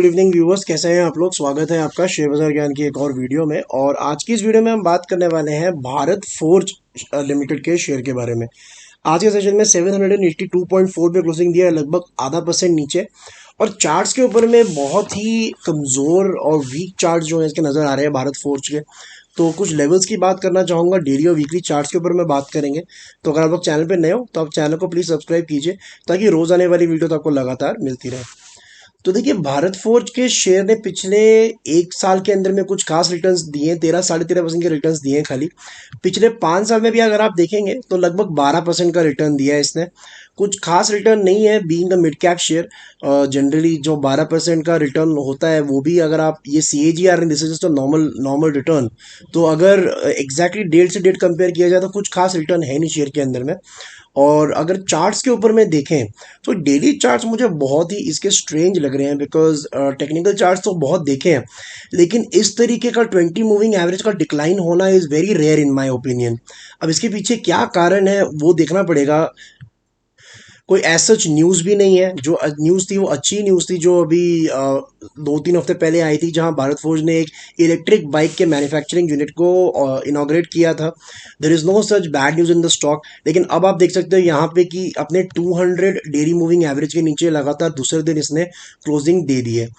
Evening viewers, कैसे हैं आप लोग। स्वागत है आपका शेयर बाजार ज्ञान की एक और वीडियो में। और आज की इस वीडियो में हम बात करने वाले हैं भारत फोर्ज लिमिटेड के शेयर के बारे में। आज के सेशन में 782.4 पे क्लोजिंग दिया है, लगभग आधा परसेंट नीचे। और चार्ट्स के ऊपर में बहुत ही कमज़ोर और वीक चार्ट जो है इसके नज़र आ रहे हैं भारत फोर्ज के। तो कुछ लेवल्स की बात करना चाहूँगा, डेली और वीकली चार्ट्स के ऊपर में बात करेंगे। तो अगर आप लोग चैनल पे नए हो तो आप चैनल को प्लीज़ सब्सक्राइब कीजिए, ताकि रोज़ आने वाली वीडियो तो आपको लगातार मिलती रहे। तो देखिए, भारत फोर्ज के शेयर ने पिछले एक साल के अंदर में कुछ खास रिटर्न्स दिए हैं। 13-13.5% के रिटर्न्स दिए हैं खाली। पिछले 5 साल में भी अगर आप देखेंगे तो लगभग 12% का रिटर्न दिया है इसने। कुछ खास रिटर्न नहीं है being the mid cap share. Generally जो 12% का रिटर्न होता है वो भी, अगर आप ये CAGR this is just normal normal return. तो अगर एग्जैक्टली डेट से डेट कंपेयर किया जाए तो कुछ खास रिटर्न है नहीं शेयर के अंदर में। और अगर चार्ट्स के ऊपर में देखें तो डेली चार्ट्स मुझे बहुत ही इसके स्ट्रेंज लग रहे हैं, बिकॉज टेक्निकल चार्ट्स तो बहुत देखे हैं, लेकिन इस तरीके का 20 मूविंग एवरेज का डिक्लाइन होना is very rare in my opinion. अब इसके पीछे क्या कारण है वो देखना पड़ेगा। कोई एज सच न्यूज़ भी नहीं है। जो न्यूज़ थी वो अच्छी न्यूज़ थी, जो अभी 2-3 हफ्ते पहले आई थी, जहां भारत फोर्ज ने एक इलेक्ट्रिक बाइक के मैन्युफैक्चरिंग यूनिट को इनॉग्रेट किया था। There is no such bad news in the stock. लेकिन अब आप देख सकते हो यहाँ पे कि अपने 200 डेली मूविंग एवरेज के नीचे लगातार दूसरे दिन इसने क्लोजिंग दे दी है।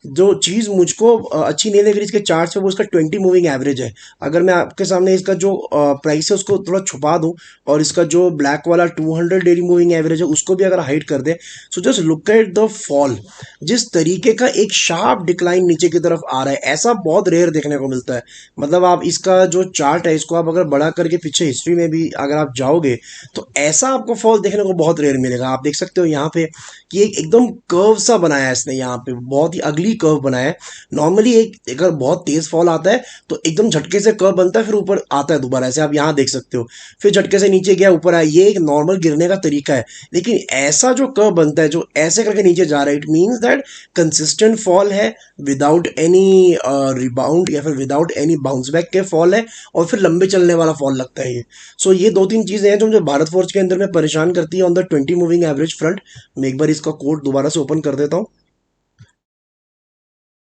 जो चीज़ मुझको अच्छी नहीं लग रही इसके चार्ट्स पे, वो इसका 20 मूविंग एवरेज है। अगर मैं आपके सामने इसका जो प्राइस है उसको थोड़ा छुपा दूं, और इसका जो ब्लैक वाला 200 डेली मूविंग एवरेज है उसको भी अगर हाइड कर दे, so just look at the fall. जिस तरीके का एक शार्प डिक्लाइन नीचे की तरफ आ रहा है, ऐसा बहुत रेयर देखने को मिलता है। मतलब आप इसका जो चार्ट है इसको आप अगर बड़ा करके पीछे हिस्ट्री में भी अगर आप जाओगे तो ऐसा आपको फॉल देखने को बहुत रेयर मिलेगा। आप देख सकते हो यहाँ पे कि एक एकदम कर्व सा बनाया है इसने, यहाँ पे बहुत ही अगली कर्व बनाया है। नॉर्मली एक अगर बहुत तेज फॉल आता है तो एकदम झटके से कर्व बनता है, फिर ऊपर आता है दोबारा, ऐसे आप यहाँ देख सकते हो। फिर झटके से नीचे गया, ऊपर आया, ये एक नॉर्मल गिरने का तरीका है। लेकिन ऐसा जो कर्व बनता है जो ऐसे करके नीचे जा रहा है, it means that consistent fall है, विदाउट एनी रिबाउंड या फिर विदाउट एनी बाउंस बैक के फॉल है, और फिर लंबे चलने वाला फॉल लगता है ये। सो ये 2-3 चीज़ें हैं जो मुझे भारत फोर्ज के अंदर में परेशान करती है on the 20 moving average front. मैं एक बार इसका कोड दोबारा से ओपन कर देता हूँ।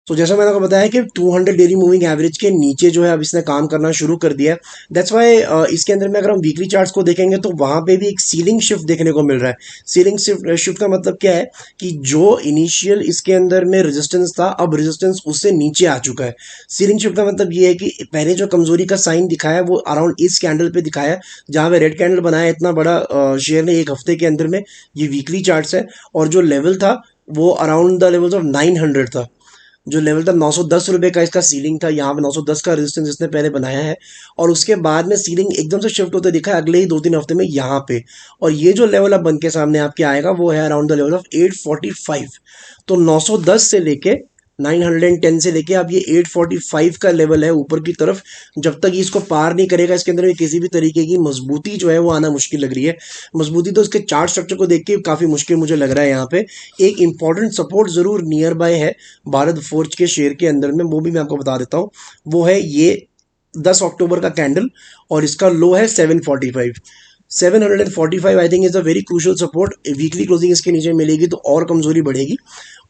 तो जैसा मैंने आपको बताया कि 200 डेली मूविंग एवरेज के नीचे जो है अब इसने काम करना शुरू कर दिया है। दैट्स वाई इसके अंदर में अगर हम वीकली चार्ट्स को देखेंगे तो वहाँ पे भी एक सीलिंग शिफ्ट देखने को मिल रहा है। सीलिंग शिफ्ट का मतलब क्या है कि जो इनिशियल इसके अंदर में रेजिस्टेंस था, अब रेजिस्टेंस उससे नीचे आ चुका है। सीलिंग शिफ्ट का मतलब ये है कि पहले जो कमजोरी का साइन दिखाया है वो अराउंड इस कैंडल पे दिखाया है, जहाँ पे रेड कैंडल बनाया है इतना बड़ा शेयर ने एक हफ्ते के अंदर में। ये वीकली चार्ट्स है, और जो लेवल था वो अराउंड द लेवल्स ऑफ 900 था। जो लेवल था 910 रुपये का इसका सीलिंग था। यहाँ पे 910 का रेजिस्टेंस इसने पहले बनाया है, और उसके बाद में सीलिंग एकदम से शिफ्ट होते दिखा है अगले ही 2-3 हफ्ते में यहाँ पे। और ये जो लेवल अब बन के सामने आपके आएगा वो है अराउंड द लेवल ऑफ 845। तो 910 से लेके 910 से लेके अब ये 845 का लेवल है ऊपर की तरफ। जब तक ये इसको पार नहीं करेगा, इसके अंदर में किसी भी तरीके की मजबूती जो है वो आना मुश्किल लग रही है। मजबूती तो इसके चार्ट स्ट्रक्चर को देख के काफ़ी मुश्किल मुझे लग रहा है। यहाँ पे एक इंपॉर्टेंट सपोर्ट ज़रूर नियर बाय है भारत फोर्ज के शेयर के अंदर में, वो भी मैं आपको बता देता हूँ। वो है ये 10 अक्टूबर का कैंडल, और इसका लो है 745। 745 I think is a very crucial support. Weekly closing इसके नीचे मिलेगी तो और कमजोरी बढ़ेगी,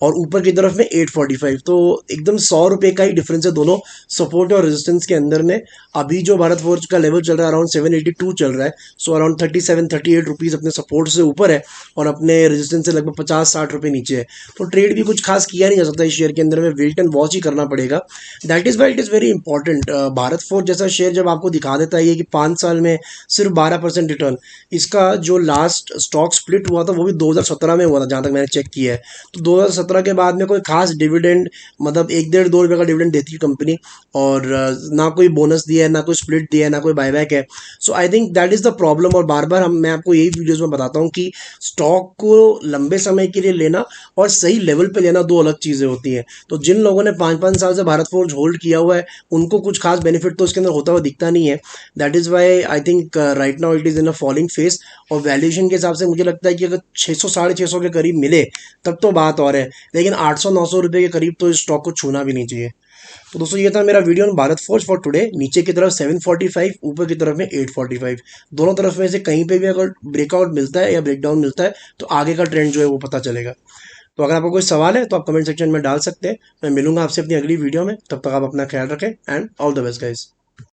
और ऊपर की तरफ में 845। तो एकदम 100 रुपये का ही डिफरेंस है दोनों सपोर्ट और रेजिस्टेंस के अंदर में। अभी जो भारत फोर्ज का लेवल चल रहा है अराउंड 782 चल रहा है। सो अराउंड 37-38 रुपीज़ अपने सपोर्ट से ऊपर है, और अपने रेजिस्टेंस से लगभग 50-60 रुपये नीचे है। तो ट्रेड भी कुछ खास किया नहीं जा सकता इस शेयर के अंदर में, वेट एंड वॉच ही करना पड़ेगा। That is why it is very important. Bharat forge जैसा शेयर जब आपको दिखा देता है ये कि 5 साल में सिर्फ 12% रिटर्न, इसका जो लास्ट स्टॉक स्प्लिट हुआ था वो भी 2017 में हुआ था जहाँ तक मैंने चेक किया है। तो 2017 के बाद में कोई खास डिविडेंड, मतलब 1-1.5-2 रुपये का डिविडेंड देती है कंपनी, और ना कोई बोनस दिया है, ना कोई स्प्लिट दिया है, ना कोई बायबैक है। So I think that is the problem. और बार बार मैं आपको यही वीडियोज़ में बताता हूँ कि स्टॉक को लंबे समय के लिए लेना और सही लेवल पे लेना दो अलग चीज़ें होती हैं। तो जिन लोगों ने 5-5 साल से भारत फोर्ज होल्ड किया हुआ है उनको कुछ खास बेनिफिट तो इसके अंदर होता हुआ दिखता नहीं है। That is why I think right now it is in a falling face. और वैल्यूएशन के हिसाब से मुझे लगता है कि अगर 600-650 के करीब मिले तब तो बात और है, लेकिन 800-900 रुपये के करीब तो इस स्टॉक को छूना भी नहीं चाहिए। तो दोस्तों ये था मेरा video on Bharat forge for today. नीचे की तरफ 745, ऊपर की तरफ में 845। दोनों तरफ में से कहीं पे भी अगर ब्रेकआउट मिलता है या ब्रेकडाउन मिलता है तो आगे का ट्रेंड जो है वो पता चलेगा। तो अगर आपको कोई सवाल है तो आप कमेंट सेक्शन में डाल सकते हैं। मैं मिलूंगा आपसे अपनी अगली वीडियो में, तब तक आप अपना ख्याल रखें and all the best guys.